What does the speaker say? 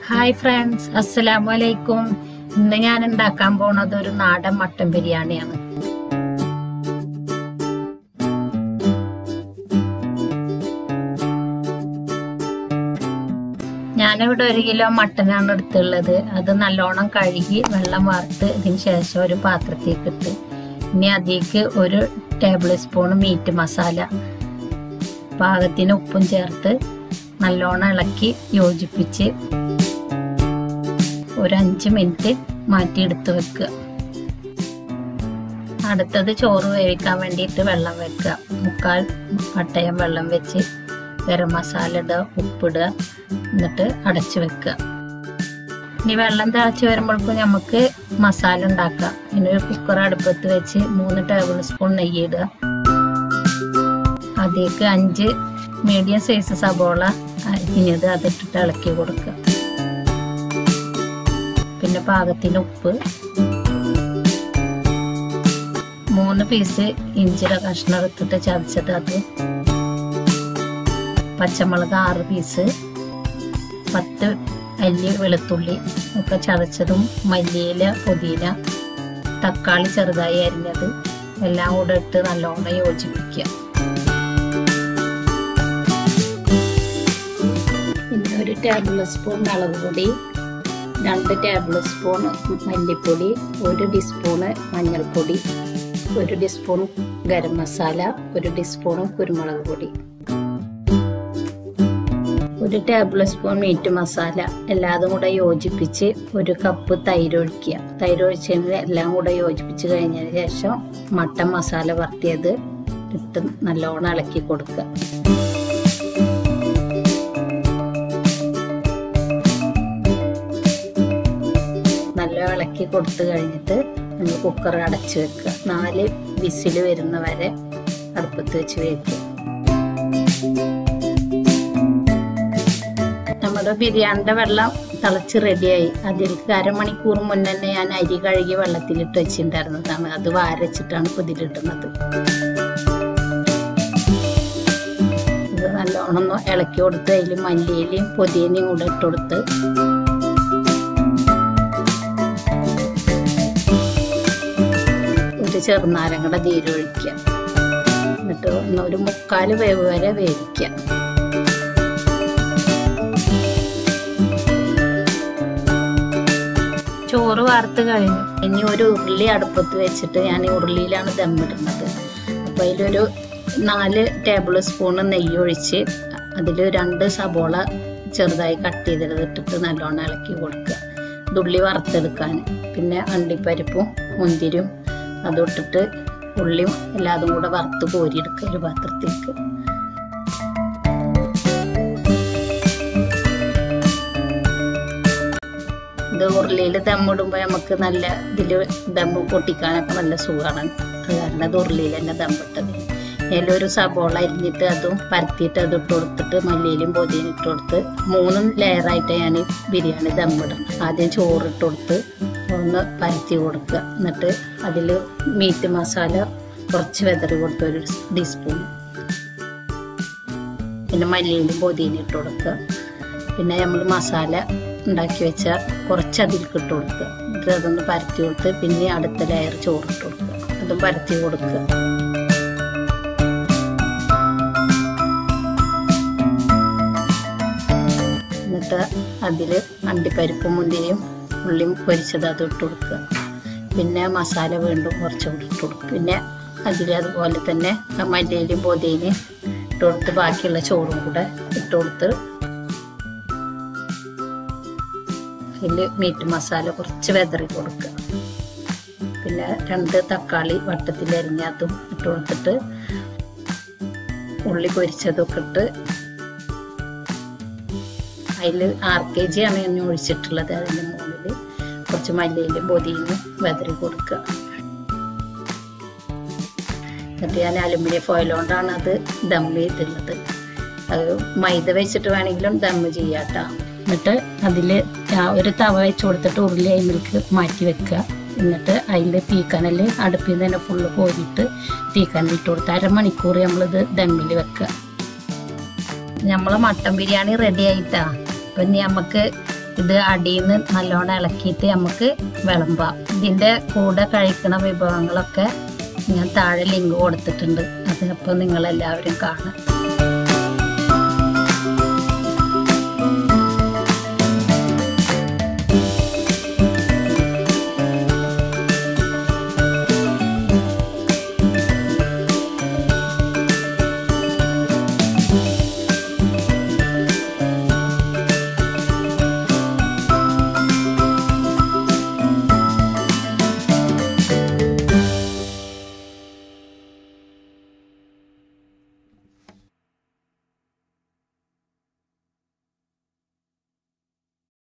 Hi friends, അസ്സലാമു അലൈക്കും. ഇന്ന് ഞാൻ ഉണ്ടാക്കാൻ പോണത് ഒരു നാടൻ മട്ടൻ ബിരിയാണിയാണ്. ഞാനിവിടെ 1 കിലോ മട്ടനാണ് എടുത്തുള്ളത്. അത് നല്ലോണം കഴുകി വെള്ളം വാർത്ത് ഇതിന് ശേഷം ഒരു പാത്രത്തേക്ക് ഇട്ട് ഇനി അതിലേക്ക് 1 ടേബിൾ സ്പൂൺ മീറ്റ് മസാല, പാകത്തിന് ഉപ്പും ചേർത്ത് നല്ലോണം ഇളക്കി യോജിപ്പിച്ച് ഒരു 5 മിനിറ്റ് മാറ്റിയെടുത്ത് വെക്കുക. അടുത്തത് ചോറ് വേവിക്കാൻ വേണ്ടിയിട്ട് വെള്ളം വെക്കുക. 3/4 പട്ടയം വെള്ളം വെച്ച് ഗരം മസാല ഇടുക, ഉപ്പിടുക, എന്നിട്ട് അടച്ചു വെക്കുക. ഇനി വെള്ളം തിളച്ച് വരുമ്പോഴേക്കും നമുക്ക് മസാല ഉണ്ടാക്കാം. ഇനി ഒരു കുക്കർ അടുപ്പത്ത് വെച്ച് 3 ടേബിൾ സ്പൂൺ നെയ്യ് ഇടുക. അതിലേക്ക് 5 മീഡിയം സൈസ് സബോള അരിഞ്ഞത് അതിട്ടിട്ട് ഇളക്കി കൊടുക്കുക. പിന്നെ പാകത്തിന് ഉപ്പ്, 3 പീസ് ഇഞ്ചിയുടെ കഷ്ണം എടുത്തിട്ട് ചതച്ചത്, അത് പച്ചമുളക് 6 പീസ്, 10 അല്ലി വെളുത്തുള്ളി ഒക്കെ ചതച്ചതും, മല്ലിയില, പുതിന, തക്കാളി ചെറുതായി അരിഞ്ഞത് എല്ലാം കൂടെ ഇട്ട് നല്ലോണം യോജിപ്പിക്കുക. പിന്നെ 1 ടേബിൾ സ്പൂൺ മുളക് പൊടി, 2 ടേബിൾ സ്പൂൺ മല്ലിപ്പൊടി, 1 ടീസ്പൂണ് മഞ്ഞൾപ്പൊടി, 1 ടീസ്പൂൺ ഗരം മസാല, 1 ടീസ്പൂൺ കുരുമുളക് പൊടി, 1 ടേബിൾ സ്പൂൺ മീറ്റ് മസാല. എല്ലാതും കൂടെ യോജിപ്പിച്ച് 1 കപ്പ് തൈര് ഒഴിക്കുക. തൈര് ഒഴിച്ചതിന് എല്ലാം കൂടെ യോജിപ്പിച്ച് കഴിഞ്ഞതിന് ശേഷം മട്ടൻ മസാല വറുത്തിയത് ഇട്ട് നല്ലോണം ഇളക്കി കൊടുക്കുക. ഇളക്കി കൊടുത്തു കഴിഞ്ഞിട്ട് നമ്മൾ കുക്കർ അടച്ചു വെക്കുക. 4 വിസിൽ വരുന്ന വരെ അടുപ്പത്ത് വെച്ച് വേവിക്കുക. നമ്മുടെ ബിരിയാണിയുടെ വെള്ളം തിളച്ച് റെഡിയായി. അതിലേക്ക് 1/2 മണിക്കൂർ മുന്നേ തന്നെ ഞാൻ അരി കഴുകി വെള്ളത്തിലിട്ട് വെച്ചിട്ടുണ്ടായിരുന്നതാണ്. അത് വാരച്ചിട്ടാണ് ഇപ്പോൾ ഇതിലിട്ടുന്നത്. ഇത് നല്ലോണം ഇളക്കി കൊടുത്ത് അതിൽ മല്ലിയിലയും പുതിനയും കൂടെ ഇട്ട് കൊടുത്ത് ചെറുനാരങ്ങയുടെ നീര് ഒഴിക്കുക. എന്നിട്ട് 1/4 വേവ് വരെ വേവിക്കുക. ചോറ് വാർത്ത് കഴിഞ്ഞു. ഇനി ഒരു ഉരുളി അടുപ്പത്ത് വെച്ചിട്ട് ഞാൻ ഉരുളിയിലാണ് ദമ്മിടുന്നത്. അപ്പോൾ അതിലൊരു 4 ടേബിൾ സ്പൂൺ നെയ്യ് ഒഴിച്ച് അതിൽ 2 സബോള ചെറുതായി കട്ട് ചെയ്തിട്ടിട്ട് നല്ലോണം ഇളക്കി കൊടുക്കുക. ഉള്ളി വറുത്തെടുക്കാൻ. പിന്നെ അണ്ടിപ്പരിപ്പും മുന്തിരിയും അതിട്ടിട്ട് ഉള്ളിയും എല്ലാതും കൂടെ വറുത്ത് കോരിയെടുക്കുക ഒരു പാത്രത്തേക്ക്. ഇത് ഉരുളിയിൽ ദമ്മിടുമ്പോൾ നമുക്ക് നല്ല ഇതിൽ ദമ്മ് പൊട്ടിക്കാനൊക്കെ നല്ല സുഖമാണ്. അത് കാരണം അത് ഉരുളിയിൽ തന്നെ ദമ്മിട്ടത്. അതിലൊരു സബോള അരിഞ്ഞിട്ട് അതും പരത്തിയിട്ട് അത് ഇട്ട് കൊടുത്തിട്ട് മല്ലിയിലും പൊതിയും ഇട്ട് കൊടുത്ത് 3 ലെയറായിട്ട് ഞാൻ ബിരിയാണി ദമ്മിടണം. ആദ്യം ചോറിട്ട് കൊടുത്ത് ഒന്ന് പരത്തി കൊടുക്കുക. എന്നിട്ട് അതിൽ മീറ്റ് മസാല കുറച്ച് വെതറി കൊടുത്ത് 1 ടീസ്പൂൺ, പിന്നെ മല്ലിയിലും പൊതിയും ഇട്ട് കൊടുക്കുക. പിന്നെ നമ്മൾ മസാല ഉണ്ടാക്കി വെച്ച കുറച്ച് അതിലേക്ക് ഇട്ട് കൊടുക്കുക. എന്നിട്ട് അതൊന്ന് പരത്തി കൊടുത്ത് പിന്നെ അടുത്ത ലെയർ ചോറിട്ട് കൊടുക്കുക. അതും പരത്തി കൊടുക്കുക. എന്നിട്ട് അതിൽ അണ്ടിപ്പരിപ്പും മുന്തിരിയും ഉള്ളിയും പൊരിച്ചത് അത് ഇട്ട് കൊടുക്കുക. പിന്നെ മസാല വീണ്ടും കുറച്ചുകൂടി ഇട്ട് കൊടുക്കുക. പിന്നെ അതിൽ അതുപോലെ തന്നെ മല്ലിയിലും പൊതിനയും ഇട്ട് കൊടുത്ത് ബാക്കിയുള്ള ചോറും കൂടെ ഇട്ട് കൊടുത്ത് അതിൽ മീറ്റ് മസാല കുറച്ച് വെതറി കൊടുക്കുക. പിന്നെ 2 തക്കാളി വട്ടത്തിൽ അരിഞ്ഞതും ഇട്ട് കൊടുത്തിട്ട് ഉള്ളി പൊരിച്ചതൊക്കെ ഇട്ട് അതിൽ 6 kg ആണ് ഞാൻ ഒഴിച്ചിട്ടുള്ളത്. അതിൻ്റെ മുകളിൽ കുറച്ച് മല്ലിയിലും പൊതിയും വെതറി കൊടുക്കുക. എന്നിട്ട് ഞാൻ അലുമിനിയം ഫോയിൽ കൊണ്ടാണ് അത് ദമ്മ് ചെയ്തിട്ടുള്ളത്. അത് മൈദ വെച്ചിട്ട് വേണമെങ്കിലും ദമ്മ് ചെയ്യാം കേട്ടോ. എന്നിട്ട് അതിൽ ഒരു തവ വെച്ച് കൊടുത്തിട്ട് ഉരുളി അതിലേക്ക് മാറ്റി വെക്കുക. എന്നിട്ട് അതിൽ തീക്കനൽ അടുപ്പിൽ നിന്ന് തന്നെ ഫുള്ള് കോരിയിട്ട് തീക്കനലിട്ട് കൊടുത്ത് 1/2 മണിക്കൂർ നമ്മളിത് ദമ്മിൽ വെക്കുക. നമ്മളെ മട്ടൻ ബിരിയാണി റെഡി ആയിട്ടാ. അപ്പം ഇനി നമുക്ക് ഇത് അടിയിൽ നിന്ന് നല്ലോണം ഇളക്കിയിട്ട് നമുക്ക് വിളമ്പാം. ഇതിൻ്റെ കൂടെ കഴിക്കുന്ന വിഭവങ്ങളൊക്കെ ഞാൻ താഴെ ലിങ്ക് കൊടുത്തിട്ടുണ്ട്. അത് അപ്പോൾ നിങ്ങളെല്ലാവരും കാണും.